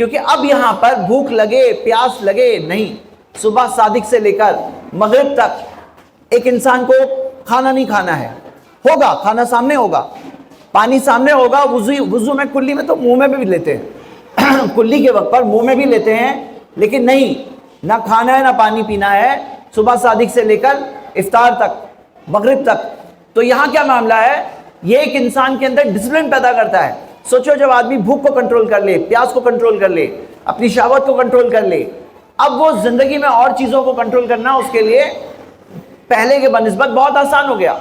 کیونکہ اب یہاں پر بھوک لگے پیاس لگے نہیں، صبح صادق سے لے کر مغرب تک ایک انسان کو کھانا نہیں کھانا ہے، ہوگا کھانا سامنے ہوگا، پانی سامنے ہوگا، وضو میں کلی میں تو منہ میں بھی لیتے ہیں کلی کے وقت پر منہ میں بھی لیتے ہیں، لیکن نہیں، نہ کھانا ہے نہ پانی پینا ہے صبح صادق سے لے کر افطار تک مغرب تک۔ تو یہاں کیا معاملہ ہے؟ یہ ایک انسان کے اندر ڈسپلن پیدا کرتا ہے۔ سوچو جب آدمی بھوک کو کنٹرول کر لے، پیاس کو کنٹرول کر لے، اپنی شہوت کو کنٹرول کر لے، اب وہ زندگی میں اور چیزوں کو کنٹرول کرنا اس کے لیے پہلے کے بنسبت بہت آسان ہو گیا۔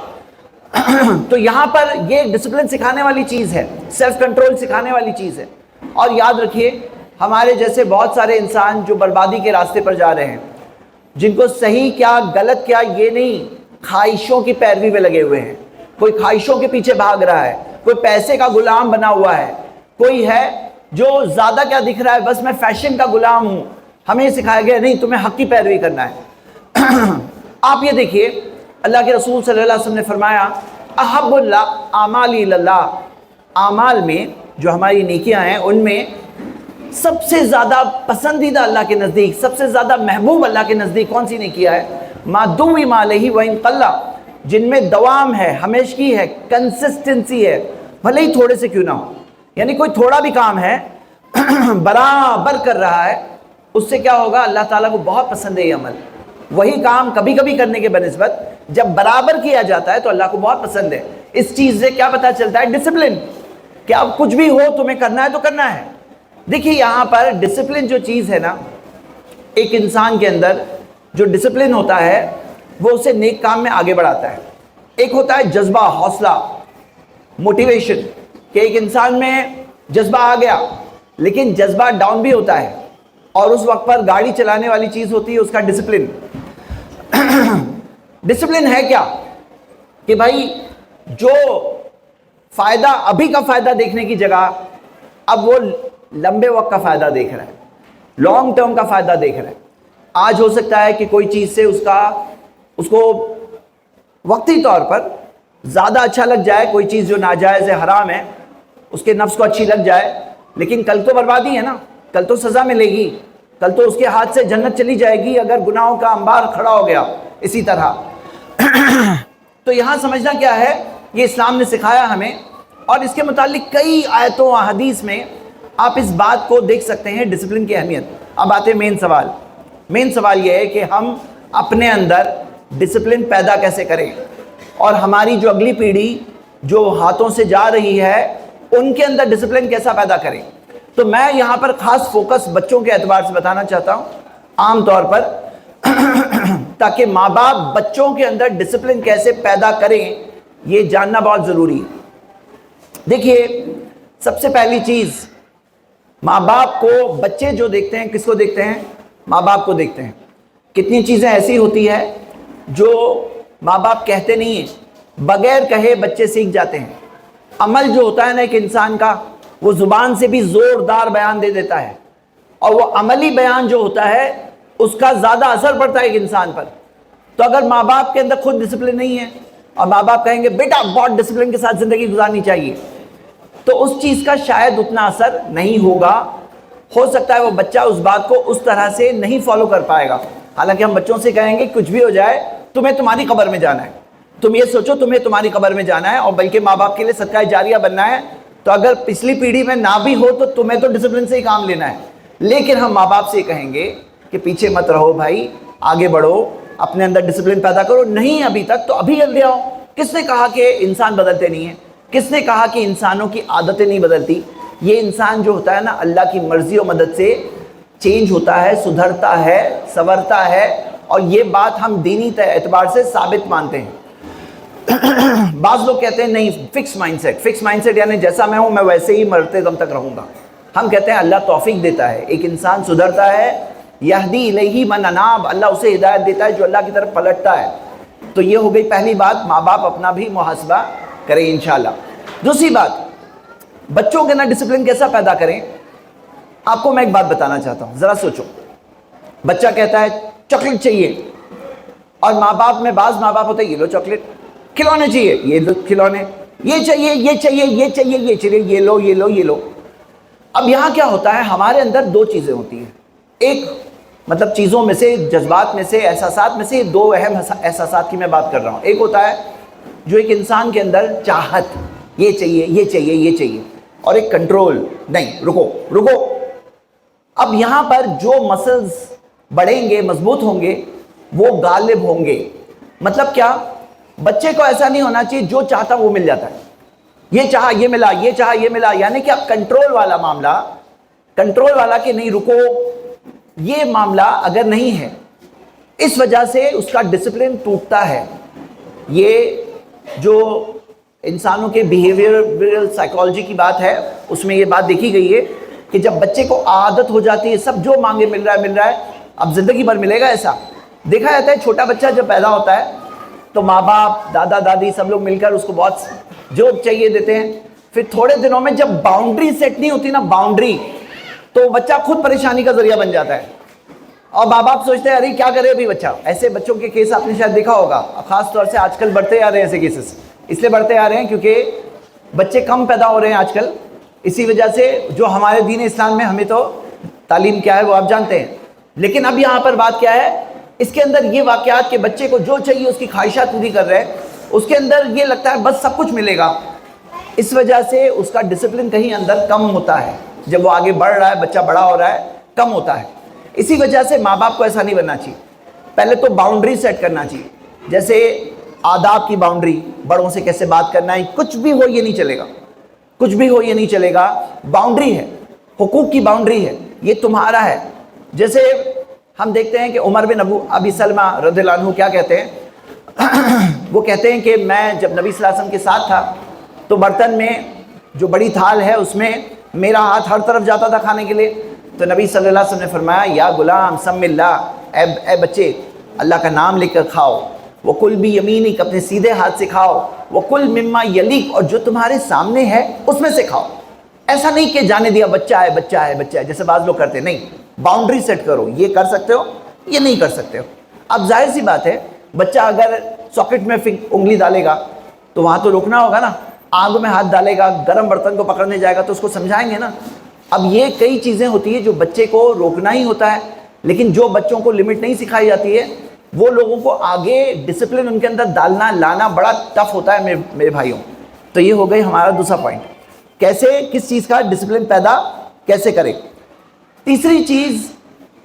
تو یہاں پر یہ ڈسپلن سکھانے والی چیز ہے، سیلف کنٹرول سکھانے والی چیز ہے۔ اور یاد رکھیے ہمارے جیسے بہت سارے انسان جو بربادی کے راستے پر جا رہے ہیں، جن کو صحیح کیا غلط کیا یہ نہیں، خواہشوں کی پیروی میں لگے ہوئے ہیں، کوئی خواہشوں کے پیچھے بھاگ رہا ہے، کوئی پیسے کا غلام بنا ہوا ہے، کوئی ہے جو زیادہ کیا دکھ رہا ہے بس میں فیشن کا غلام ہوں۔ ہمیں یہ سکھایا گیا نہیں، تمہیں حق کی پیروی کرنا ہے۔ آپ یہ دیکھیے اللہ کے رسول صلی اللہ علیہ وسلم نے فرمایا احب اللہ اعمال اللہ، اعمال میں جو ہماری نیکیاں ہیں ان میں سب سے زیادہ پسندیدہ اللہ کے نزدیک، سب سے زیادہ محبوب اللہ کے نزدیک کون سی نیکیاں ہے؟ ما دوم علیہ وان قل، جن میں دوام ہے، ہمیشگی ہے، کنسسٹنسی ہے، بھلے ہی تھوڑے سے کیوں نہ ہو۔ یعنی کوئی تھوڑا بھی کام ہے برابر کر رہا ہے، اس سے کیا ہوگا؟ اللہ تعالیٰ کو بہت پسند ہے یہ عمل۔ وہی کام کبھی کبھی کرنے کے بنسبت جب برابر کیا جاتا ہے تو اللہ کو بہت پسند ہے۔ اس چیز سے کیا پتہ چلتا ہے؟ ڈسپلن، کہ اب کچھ بھی ہو تمہیں کرنا ہے تو کرنا ہے۔ دیکھیے یہاں پر ڈسپلن جو چیز ہے نا، ایک انسان کے اندر جو ڈسپلن ہوتا ہے وہ اسے نیک کام میں آگے بڑھاتا ہے۔ ایک ہوتا ہے جذبہ، حوصلہ، موٹیویشن، کہ ایک انسان میں جذبہ آ گیا لیکن جذبہ ڈاؤن بھی ہوتا ہے، اور اس وقت پر گاڑی چلانے والی چیز ہوتی ہے اس کا ڈسپلن۔ ڈسپلن ہے کیا؟ کہ بھائی جو فائدہ ابھی کا فائدہ دیکھنے کی جگہ اب وہ لمبے وقت کا فائدہ دیکھ رہا ہے، لانگ ٹرم کا فائدہ دیکھ رہا ہے۔ آج ہو سکتا ہے کہ کوئی چیز سے اس کو وقتی طور پر زیادہ اچھا لگ جائے، کوئی چیز جو ناجائز ہے، حرام ہے، اس کے نفس کو اچھی لگ جائے، لیکن کل تو بربادی ہے نا، کل تو سزا ملے گی، کل تو اس کے ہاتھ سے جنت چلی جائے گی اگر گناہوں کا انبار کھڑا ہو گیا۔ اسی طرح تو یہاں سمجھنا کیا ہے، یہ اسلام نے سکھایا ہمیں، اور اس کے متعلق کئی آیتوں حدیث میں آپ اس بات کو دیکھ سکتے ہیں، ڈسپلن کی اہمیت۔ اب آتے مین سوال۔ مین سوال یہ ہے کہ ہم اپنے اندر ڈسپلن پیدا کیسے کریں، اور ہماری جو اگلی پیڑھی جو ہاتھوں سے جا رہی ہے ان کے اندر ڈسپلن کیسا پیدا کریں۔ تو میں یہاں پر خاص فوکس بچوں کے اعتبار سے بتانا چاہتا ہوں عام طور پر، تاکہ ماں باپ بچوں کے اندر ڈسپلن کیسے پیدا کریں یہ جاننا بہت ضروری ہے۔ دیکھیے سب سے پہلی چیز، ماں باپ کو بچے جو دیکھتے ہیں کس کو دیکھتے ہیں؟ ماں باپ کو دیکھتے ہیں۔ کتنی چیزیں ایسی ہوتی ہے جو ماں باپ کہتے نہیں ہیں، بغیر کہے بچے سیکھ جاتے ہیں۔ عمل جو ہوتا ہے نا ایک انسان کا، وہ زبان سے بھی زوردار بیان دے دیتا ہے، اور وہ عملی بیان جو ہوتا ہے اس کا زیادہ اثر پڑتا ہے ایک انسان پر۔ تو اگر ماں باپ کے اندر خود ڈسپلن نہیں ہے اور ماں باپ کہیں گے بیٹا بہت ڈسپلن کے ساتھ زندگی گزارنی چاہیے، تو اس چیز کا شاید اتنا اثر نہیں ہوگا۔ ہو سکتا ہے وہ بچہ اس بات کو اس طرح سے نہیں فالو کر پائے گا۔ حالانکہ ہم بچوں سے کہیں گے کچھ بھی ہو جائے تمہیں تمہاری قبر میں جانا ہے، تم یہ سوچو تمہیں تمہاری قبر میں جانا ہے، اور بلکہ ماں باپ کے لیے صدقہ جاریہ بننا ہے، تو اگر پچھلی پیڑھی میں نہ بھی ہو تو تمہیں تو ڈسپلن سے ہی کام لینا ہے۔ لیکن ہم ماں باپ سے کہیں گے کہ پیچھے مت رہو بھائی، آگے بڑھو، اپنے اندر ڈسپلن پیدا کرو، نہیں ابھی تک تو ابھی جلدی آؤ۔ کس نے کہا کہ انسان بدلتے نہیں ہیں؟ کس نے کہا کہ انسانوں کی عادتیں نہیں بدلتی؟ یہ انسان جو ہوتا ہے نا اللہ کی مرضی و مدد سے چینج ہوتا ہے، سدھرتا ہے، سنورتا ہے، اور یہ بات ہم دینی اعتبار سے ثابت مانتے ہیں۔ بعض لوگ کہتے ہیں نہیں، fix mindset, fix mindset یعنی جیسا میں ہوں میں ویسے ہی مرتے دم تک رہوں گا۔ ہم کہتے ہیں اللہ توفیق دیتا ہے، ایک انسان سدھرتا ہے، یہدی الیہ من اناب، اللہ اسے ہدایت دیتا ہے جو اللہ کی طرف پلٹتا ہے۔ تو یہ ہو گئی پہلی بات، ماں باپ اپنا بھی محاسبہ کریں انشاءاللہ۔ دوسری بات، بچوں کے اندر ڈسپلن کیسا پیدا کریں؟ آپ کو میں ایک بات بتانا چاہتا ہوں، ذرا سوچو۔ بچہ کہتا ہے چاکلیٹ چاہیے، اور ماں باپ میں بعض ماں باپ ہوتے ہیں یہ لو چاکلیٹ، کھلونے چاہیے، یہ لو کھلونے، یہ چاہیے یہ چاہیے یہ چاہیے یہ چاہیے، یہ لو یہ لو یہ لو۔ اب یہاں کیا ہوتا ہے، ہمارے اندر دو چیزیں ہوتی ہیں، ایک مطلب چیزوں میں سے، جذبات میں سے، احساسات میں سے دو اہم احساسات کی میں بات کر رہا ہوں۔ ایک ہوتا ہے جو ایک انسان کے اندر چاہت، یہ چاہیے یہ چاہیے یہ چاہیے، اور ایک کنٹرول، نہیں رکو رکو۔ اب یہاں پر جو مسلز بڑھیں گے، مضبوط ہوں گے، وہ غالب ہوں گے۔ مطلب کیا، بچے کو ایسا نہیں ہونا چاہیے جو چاہتا وہ مل جاتا ہے، یہ چاہا یہ ملا، یہ چاہا یہ ملا، یعنی کہ اب کنٹرول والا معاملہ، کنٹرول والا کہ نہیں رکو، یہ معاملہ اگر نہیں ہے، اس وجہ سے اس کا ڈسپلن ٹوٹتا ہے۔ یہ جو انسانوں کے بیہیویئرل سائیکالوجی کی بات ہے، اس میں یہ بات دیکھی گئی ہے کہ جب بچے کو عادت ہو جاتی ہے، سب جو مانگے مل رہا ہے، اب زندگی بھر ملے گا، ایسا دیکھا جاتا ہے۔ چھوٹا بچہ جب پیدا ہوتا ہے تو ماں باپ، دادا دادی سب لوگ مل کر اس کو بہت جو چاہیے دیتے ہیں، پھر تھوڑے دنوں میں جب باؤنڈری سیٹ نہیں ہوتی نا، باؤنڈری، تو بچہ خود پریشانی کا ذریعہ بن جاتا ہے، اور ماں باپ سوچتے ہیں ارے کیا کرے ابھی بچہ۔ ایسے بچوں کے کیس آپ نے شاید دیکھا ہوگا، خاص طور سے آج کل بڑھتے آ رہے ہیں ایسے کیسز، اس لیے بڑھتے آ رہے ہیں کیونکہ بچے کم پیدا ہو رہے ہیں آج کل، اسی وجہ سے جو ہمارے دین اسلام میں ہمیں تو تعلیم کیا ہے وہ آپ جانتے ہیں۔ لیکن اب یہاں پر بات کیا ہے، اس کے اندر یہ واقعات کہ بچے کو جو چاہیے اس کی خواہشات پوری کر رہے ہیں، اس کے اندر یہ لگتا ہے بس سب کچھ ملے گا، اس وجہ سے اس کا ڈسپلن کہیں اندر کم ہوتا ہے، جب وہ آگے بڑھ رہا ہے، بچہ بڑا ہو رہا ہے، کم ہوتا ہے۔ اسی وجہ سے ماں باپ کو ایسا نہیں بننا چاہیے، پہلے تو باؤنڈری سیٹ کرنا چاہیے، جیسے آداب کی باؤنڈری، بڑوں سے کیسے بات کرنا ہے، کچھ بھی ہو یہ نہیں چلے گا، کچھ بھی ہو یہ نہیں چلے گا، باؤنڈری ہے، حقوق کی باؤنڈری ہے، یہ تمہارا ہے۔ جیسے ہم دیکھتے ہیں کہ عمر بن ابی سلمہ رضی اللہ عنہ کیا کہتے ہیں، وہ کہتے ہیں کہ میں جب نبی صلی اللہ علیہ وسلم کے ساتھ تھا تو برتن میں جو بڑی تھال ہے اس میں میرا ہاتھ ہر طرف جاتا تھا کھانے کے لیے، تو نبی صلی اللہ علیہ وسلم نے فرمایا یا غلام سم اللہ، اے بچے اللہ کا نام لے کر کھاؤ، وَكُلْ بِيَمِينِكَ، اپنے سیدھے ہاتھ سے کھاؤ، وَكُلْ مِمَّا يَلِيكَ، اور جو تمہارے سامنے ہے اس میں سے کھاؤ۔ ایسا نہیں کہ جانے دیا بچہ ہے بچہ ہے بچہ ہے جیسے بعض لوگ کرتے ہیں، نہیں، باؤنڈری سیٹ کرو، یہ کر سکتے ہو یہ نہیں کر سکتے ہو۔ اب ظاہر سی بات ہے بچہ اگر ساکٹ میں انگلی ڈالے گا تو وہاں تو روکنا ہوگا نا، آگ میں ہاتھ ڈالے گا، گرم برتن کو پکڑنے جائے گا تو اس کو سمجھائیں گے نا۔ اب یہ کئی چیزیں ہوتی ہیں جو بچے کو روکنا ہی ہوتا ہے، لیکن جو بچوں کو لمٹ نہیں سکھائی جاتی ہے وہ لوگوں کو آگے ڈسپلن ان کے اندر ڈالنا لانا بڑا ٹف ہوتا ہے میرے بھائیوں۔ تو یہ ہو گئی ہمارا دوسرا پوائنٹ، کیسے کس چیز کا ڈسپلن پیدا کیسے کرے۔ تیسری چیز،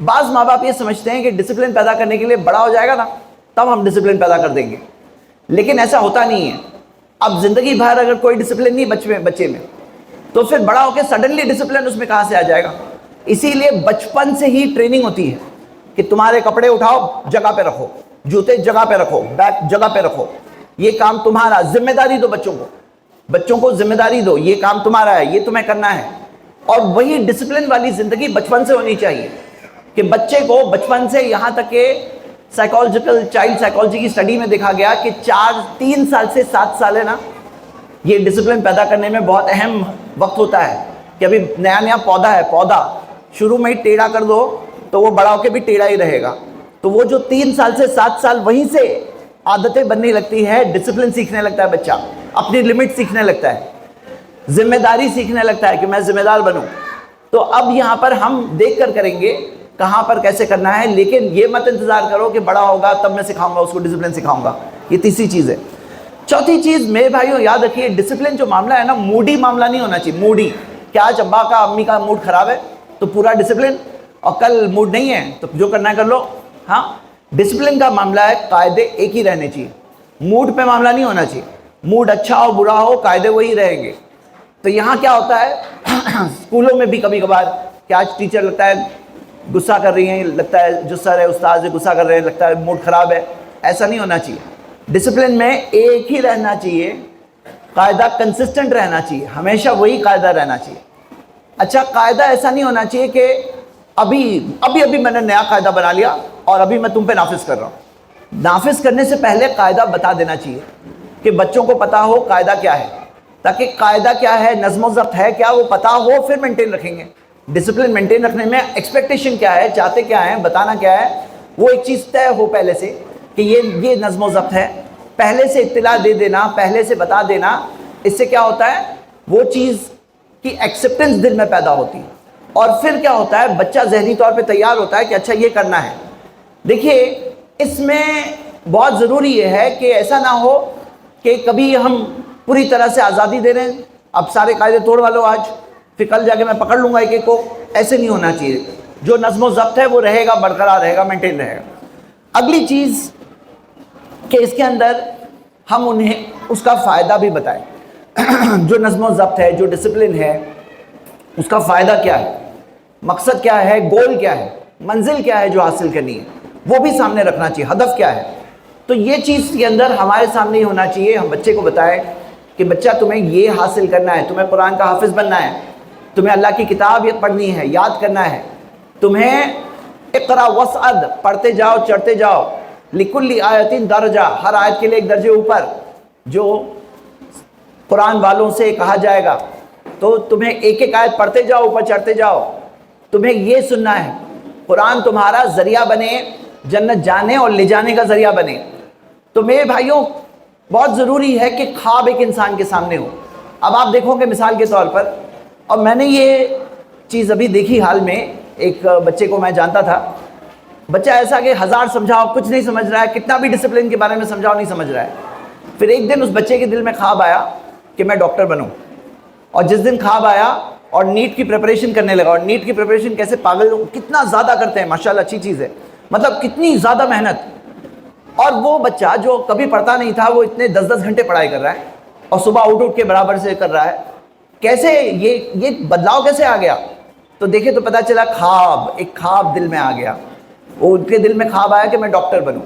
بعض ماں باپ یہ سمجھتے ہیں کہ ڈسپلن پیدا کرنے کے لیے بڑا ہو جائے گا نا تب ہم ڈسپلن پیدا کر دیں گے، لیکن ایسا ہوتا نہیں ہے۔ اب زندگی بھر اگر کوئی ڈسپلن نہیں بچے میں تو پھر بڑا ہو کے سڈنلی ڈسپلن اس میں کہاں سے آ جائے گا۔ اسی لیے بچپن سے ہی ٹریننگ ہوتی ہے کہ تمہارے کپڑے اٹھاؤ جگہ پہ رکھو، جوتے جگہ پہ رکھو، بیگ جگہ پہ رکھو، یہ کام تمہارا، ذمہ داری دو بچوں کو ذمہ داری دو، یہ کام تمہارا ہے، یہ تمہیں کرنا ہے۔ اور وہی ڈسپلن والی زندگی بچپن سے ہونی چاہیے کہ بچے کو بچپن سے، یہاں تک کہ چائلڈ سائیکالوجی کی اسٹڈی میں دیکھا گیا کہ 3 سال سے 7 سال ہے نا، یہ ڈسپلن پیدا کرنے میں بہت اہم وقت ہوتا ہے کہ ابھی نیا نیا پودا ہے، پودا شروع میں ہی ٹیڑھا کر دو تو وہ بڑا ہو کے بھی ٹیڑھا ہی رہے گا۔ تو وہ جو 3 سال سے 7 سال وہیں سے عادتیں بننے لگتی ہے، ڈسپلن سیکھنے لگتا ہے بچہ، اپنی لمٹ سیکھنے لگتا ہے، ذمہ داری سیکھنے لگتا ہے کہ میں ذمہ دار بنوں۔ تو اب یہاں پر ہم دیکھ کر کریں گے کہاں پر کیسے کرنا ہے، لیکن یہ مت انتظار کرو کہ بڑا ہوگا تب میں سکھاؤں گا اس کو، ڈسپلن سکھاؤں گا۔ یہ تیسری چیز ہے۔ چوتھی چیز میرے بھائیوں یاد رکھیے، ڈسپلن جو معاملہ ہے نا، موڈی معاملہ نہیں ہونا چاہیے۔ موڈی کہ آج ابا کا امی کا موڈ خراب ہے تو پورا ڈسپلن، اور کل موڈ نہیں ہے تو جو کرنا ہے کر لو۔ ہاں، ڈسپلن کا معاملہ ہے، قاعدے ایک ہی رہنے چاہیے، موڈ پہ معاملہ نہیں ہونا چاہیے۔ موڈ اچھا ہو برا ہو قاعدے وہی رہیں گے۔ تو یہاں کیا ہوتا ہے اسکولوں میں بھی کبھی کبھار کہ آج ٹیچر لگتا ہے غصہ کر رہی ہیں، لگتا ہے جو سر ہے استاد غصہ کر رہے ہیں، لگتا ہے موڈ خراب ہے، ایسا نہیں ہونا چاہیے۔ ڈسپلن میں ایک ہی رہنا چاہیے، قاعدہ کنسسٹنٹ رہنا چاہیے، ہمیشہ وہی قاعدہ رہنا چاہیے۔ اچھا، قاعدہ ایسا نہیں ہونا چاہیے کہ ابھی میں نے نیا قاعدہ بنا لیا اور ابھی میں تم پہ نافذ کر رہا ہوں۔ نافذ کرنے سے پہلے قاعدہ بتا دینا چاہیے کہ بچوں کو پتا ہو قاعدہ کیا ہے، تاکہ قاعدہ کیا ہے، نظم و ضبط ہے کیا، وہ پتا ہو، پھر مینٹین رکھیں گے۔ ڈسپلن مینٹین رکھنے میں ایکسپیکٹیشن کیا ہے، چاہتے کیا ہیں، بتانا کیا ہے، وہ ایک چیز طے ہو پہلے سے کہ یہ نظم و ضبط ہے، پہلے سے اطلاع دے دینا، پہلے سے بتا دینا۔ اس سے کیا ہوتا ہے، وہ چیز کی ایکسیپٹنس دل میں پیدا ہوتی ہے، اور پھر کیا ہوتا ہے، بچہ ذہنی طور پہ تیار ہوتا ہے کہ اچھا یہ کرنا ہے۔ دیکھیے اس میں بہت ضروری یہ ہے کہ ایسا نہ ہو کہ کبھی ہم پوری طرح سے آزادی دے رہے ہیں، اب سارے قاعدے توڑ والو آج، پھر کل جا کے میں پکڑ لوں گا ایک ایک کو، ایسے نہیں ہونا چاہیے۔ جو نظم و ضبط ہے وہ رہے گا، برقرار رہے گا، مینٹین رہے گا۔ اگلی چیز کہ اس کے اندر ہم انہیں اس کا فائدہ بھی بتائیں، جو نظم و ضبط ہے، جو ڈسپلن ہے، اس کا فائدہ کیا ہے، مقصد کیا ہے، گول کیا ہے، منزل کیا ہے جو حاصل کرنی ہے، وہ بھی سامنے رکھنا چاہیے، ہدف کیا ہے۔ تو یہ چیز کے اندر ہمارے سامنے ہی ہونا چاہیے، ہم بچے کو بتائیں کہ بچہ تمہیں یہ حاصل کرنا ہے، تمہیں قرآن کا حافظ بننا ہے، تمہیں اللہ کی کتاب پڑھنی ہے، یاد کرنا ہے، تمہیں اقرا وصعد پڑھتے جاؤ، چڑھتے جاؤ، لکل آیت درجہ، ہر آیت کے لیے ایک درجے اوپر، جو قرآن والوں سے کہا جائے گا، تو تمہیں ایک ایک آیت پڑھتے جاؤ، اوپر چڑھتے جاؤ، تمہیں یہ سننا ہے، قرآن تمہارا ذریعہ بنے جنت جانے اور لے جانے کا ذریعہ بنے۔ تو میرے بھائیوں بہت ضروری ہے کہ خواب ایک انسان کے سامنے ہو۔ اب آپ دیکھو کہ مثال کے طور پر، اور میں نے یہ چیز ابھی دیکھی حال میں، ایک بچے کو میں جانتا تھا، بچہ ایسا کہ 1000 سمجھاؤ کچھ نہیں سمجھ رہا ہے، کتنا بھی ڈسپلن کے بارے میں سمجھاؤ نہیں سمجھ رہا ہے۔ پھر ایک دن اس بچے کے دل میں خواب آیا کہ میں ڈاکٹر بنوں، اور جس دن خواب آیا اور نیٹ کی پریپریشن کرنے لگا، اور نیٹ کی پریپریشن کیسے پاگل کتنا زیادہ کرتے ہیں، ماشاءاللہ اچھی چیز ہے، مطلب کتنی زیادہ محنت۔ اور وہ بچہ جو کبھی پڑھتا نہیں تھا، وہ اتنے 10 گھنٹے پڑھائی کر رہا ہے، اور صبح اٹھ کے برابر سے کر رہا ہے۔ کیسے یہ بدلاؤ کیسے آ گیا؟ تو دیکھے تو پتا چلا خواب، ایک خواب دل میں آ گیا، وہ ان کے دل میں خواب آیا کہ میں ڈاکٹر بنوں۔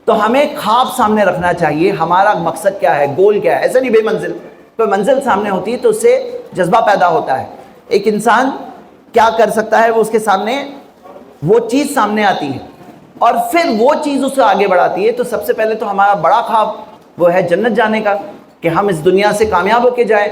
تو ہمیں خواب سامنے رکھنا چاہیے، ہمارا مقصد کیا ہے، گول کیا ہے، ایسا نہیں بے منزل، کوئی منزل سامنے ہوتی ہے تو اس سے جذبہ پیدا ہوتا ہے، ایک انسان کیا کر سکتا ہے وہ اس کے سامنے وہ چیز سامنے آتی ہے، اور پھر وہ چیز اسے آگے بڑھاتی ہے۔ تو سب سے پہلے تو ہمارا بڑا خواب وہ ہے جنت جانے کا، کہ ہم اس دنیا سے کامیاب ہو کے جائیں۔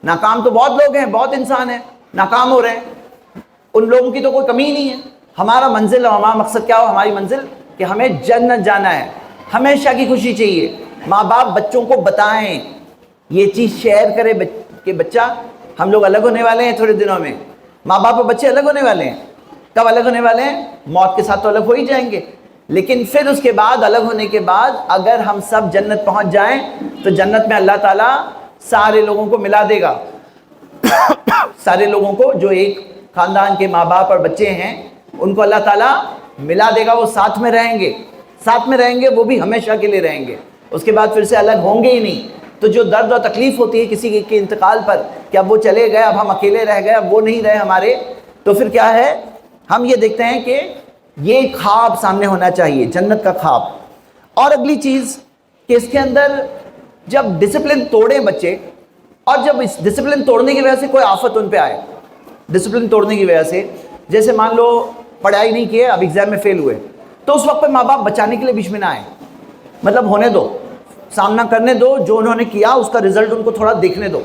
ناکام تو بہت لوگ ہیں، بہت انسان ہیں ناکام ہو رہے ہیں، ان لوگوں کی تو کوئی کمی نہیں ہے۔ ہمارا منزل اور ہمارا مقصد کیا ہو، ہماری منزل کہ ہمیں جنت جانا ہے، ہمیشہ کی خوشی چاہیے۔ ماں باپ بچوں کو بتائیں، یہ چیز شیئر کرے کہ بچہ ہم لوگ الگ ہونے والے ہیں تھوڑے دنوں میں، ماں باپ اور بچے الگ ہونے والے ہیں۔ کب الگ ہونے والے ہیں؟ موت کے ساتھ تو الگ ہو ہی جائیں گے، لیکن پھر اس کے بعد، الگ ہونے کے بعد اگر ہم سب جنت پہنچ جائیں تو جنت میں اللہ تعالیٰ سارے لوگوں کو ملا دے گا، سارے لوگوں کو جو ایک خاندان کے ماں باپ اور بچے ہیں ان کو اللہ تعالیٰ ملا دے گا، وہ ساتھ میں رہیں گے، ساتھ میں رہیں گے، وہ بھی ہمیشہ کے لیے رہیں گے، اس کے بعد پھر سے الگ ہوں گے ہی نہیں۔ تو جو درد اور تکلیف ہوتی ہے کسی کے انتقال پر کہ اب وہ چلے گئے، اب ہم اکیلے رہ گئے، اب وہ نہیں رہے ہمارے، تو پھر کیا ہے، ہم یہ دیکھتے ہیں کہ یہ خواب سامنے ہونا چاہیے، جنت کا خواب۔ اور اگلی چیز کہ اس کے اندر جب ڈسپلن توڑیں بچے، اور جب اس ڈسپلن توڑنے کی وجہ سے کوئی آفت ان پہ آئے، ڈسپلن توڑنے کی وجہ سے، جیسے مان لو پڑھائی نہیں کیے، اب ایگزام میں فیل ہوئے، تو اس وقت پہ ماں باپ بچانے کے لیے بیچ میں نہ آئیں، مطلب ہونے دو، سامنا کرنے دو، جو انہوں نے کیا اس کا رزلٹ ان کو تھوڑا دیکھنے دو۔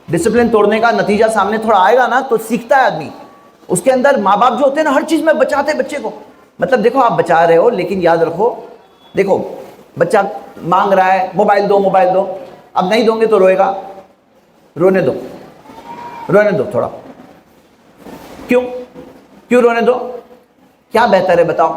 ڈسپلن توڑنے کا نتیجہ سامنے تھوڑا آئے گا نا تو سیکھتا ہے آدمی۔ اس کے اندر ماں باپ جو ہوتے ہیں نا، ہر چیز میں بچاتے ہیں بچے کو، مطلب دیکھو آپ بچا رہے ہو، لیکن یاد رکھو، دیکھو بچہ مانگ رہا ہے موبائل دو موبائل دو، اب نہیں دوں گے تو روئے گا، رونے دو، رونے دو تھوڑا، کیوں رونے دو؟ کیا بہتر ہے بتاؤ؟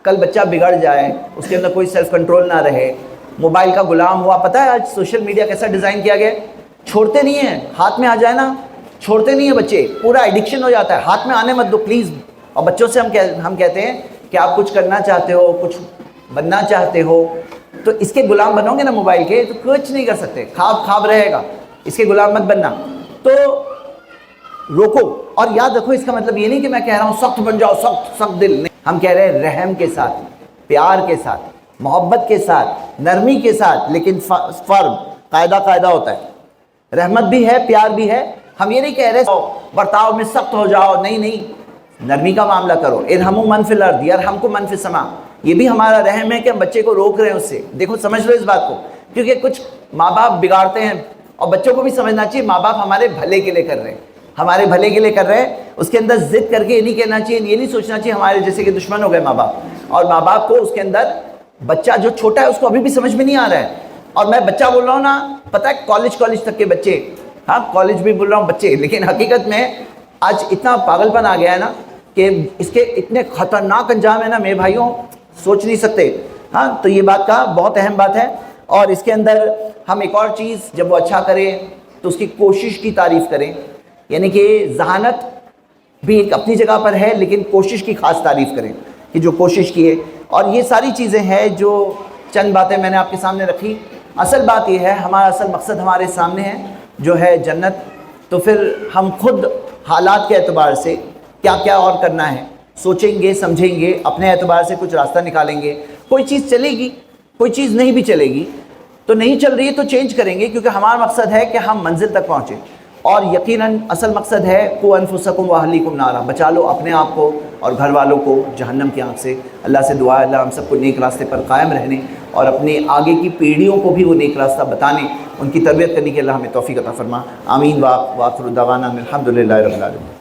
کل بچہ بگڑ جائے، اس کے اندر کوئی سیلف کنٹرول نہ رہے، موبائل کا غلام ہوا۔ پتہ ہے آج سوشل میڈیا کیسا ڈیزائن کیا گیا ہے، چھوڑتے نہیں ہیں، ہاتھ میں آ جائے نا چھوڑتے نہیں ہیں بچے، پورا ایڈکشن ہو جاتا ہے، ہاتھ میں آنے مت دو پلیز۔ اور بچوں سے ہم کہتے ہیں کہ آپ کچھ کرنا چاہتے ہو، کچھ بننا چاہتے ہو، تو اس کے غلام بنو گے نا موبائل کے تو کچھ نہیں کر سکتے، خواب رہے گا، اس کے غلام مت بننا۔ تو روکو، اور یاد رکھو اس کا مطلب یہ نہیں کہ میں کہہ رہا ہوں سخت بن جاؤ، سخت دل نہیں، ہم کہہ رہے ہیں رحم کے ساتھ، پیار کے ساتھ، محبت کے ساتھ، نرمی کے ساتھ، لیکن فرم قاعدہ ہوتا ہے، رحمت بھی ہے، پیار بھی ہے۔ ہم یہ نہیں کہہ رہے برتاؤ میں سخت ہو جاؤ، نہیں، نرمی کا معاملہ کرو، ارحموا من فی الارض یرحمکم من فی السماء، یہ بھی ہمارا رحم ہے کہ ہم بچے کو روک رہے ہیں اس سے۔ دیکھو سمجھ لو اس بات کو، کیونکہ کچھ ماں باپ بگاڑتے ہیں، اور بچوں کو بھی سمجھنا چاہیے ماں باپ ہمارے بھلے کے لیے کر رہے ہیں، ہمارے بھلے کے لیے کر رہے ہیں۔ اس کے اندر ضد کر کے یہ نہیں کہنا چاہیے، یہ نہیں سوچنا چاہیے ہمارے جیسے کہ دشمن ہو گئے ماں باپ، اور ماں باپ کو اس کے اندر بچہ جو چھوٹا ہے اس کو ابھی بھی سمجھ میں نہیں آ رہا ہے، اور میں بچہ بول رہا ہوں نا، پتہ ہے کالج تک کے بچے ہاں کالج بھی بول رہا ہوں بچے، لیکن حقیقت میں آج اتنا پاگل پن آ گیا ہے نا کہ اس کے اتنے خطرناک انجام ہے نا میرے بھائیوں، سوچ نہیں سکتے. ہاں تو یہ بات کا بہت اہم بات ہے. اور اس کے اندر ہم ایک اور چیز، جب وہ اچھا کرے تو اس کی کوشش کی تعریف کریں. یعنی کہ ذہانت بھی ایک اپنی جگہ پر ہے، لیکن کوشش کی خاص تعریف کریں کہ جو کوشش کی ہے. اور یہ ساری چیزیں ہیں جو چند باتیں میں نے آپ کے سامنے رکھی. اصل بات یہ ہے، ہمارا اصل مقصد ہمارے سامنے ہے جو ہے جنت. تو پھر ہم خود حالات کے اعتبار سے کیا کیا اور کرنا ہے سوچیں گے، سمجھیں گے، اپنے اعتبار سے کچھ راستہ نکالیں گے. کوئی چیز چلے گی، کوئی چیز نہیں بھی چلے گی، تو نہیں چل رہی ہے تو چینج کریں گے، کیونکہ ہمارا مقصد ہے کہ ہم منزل تک پہنچیں. اور یقیناً اصل مقصد ہے قوا انفسکم واہلیکم نارا، بچا لو اپنے آپ کو اور گھر والوں کو جہنم کی آنکھ سے. اللہ سے دعا ہے اللہ ہم سب کو نیک راستے پر قائم رہنے اور اپنے آگے کی پیڑھیوں کو بھی وہ نیک راستہ بتانے، ان کی تربیت کرنے کی اللہ ہمیں توفیق عطا فرما. آمین. وآخر دعوانا الحمد للہ رب العالمین.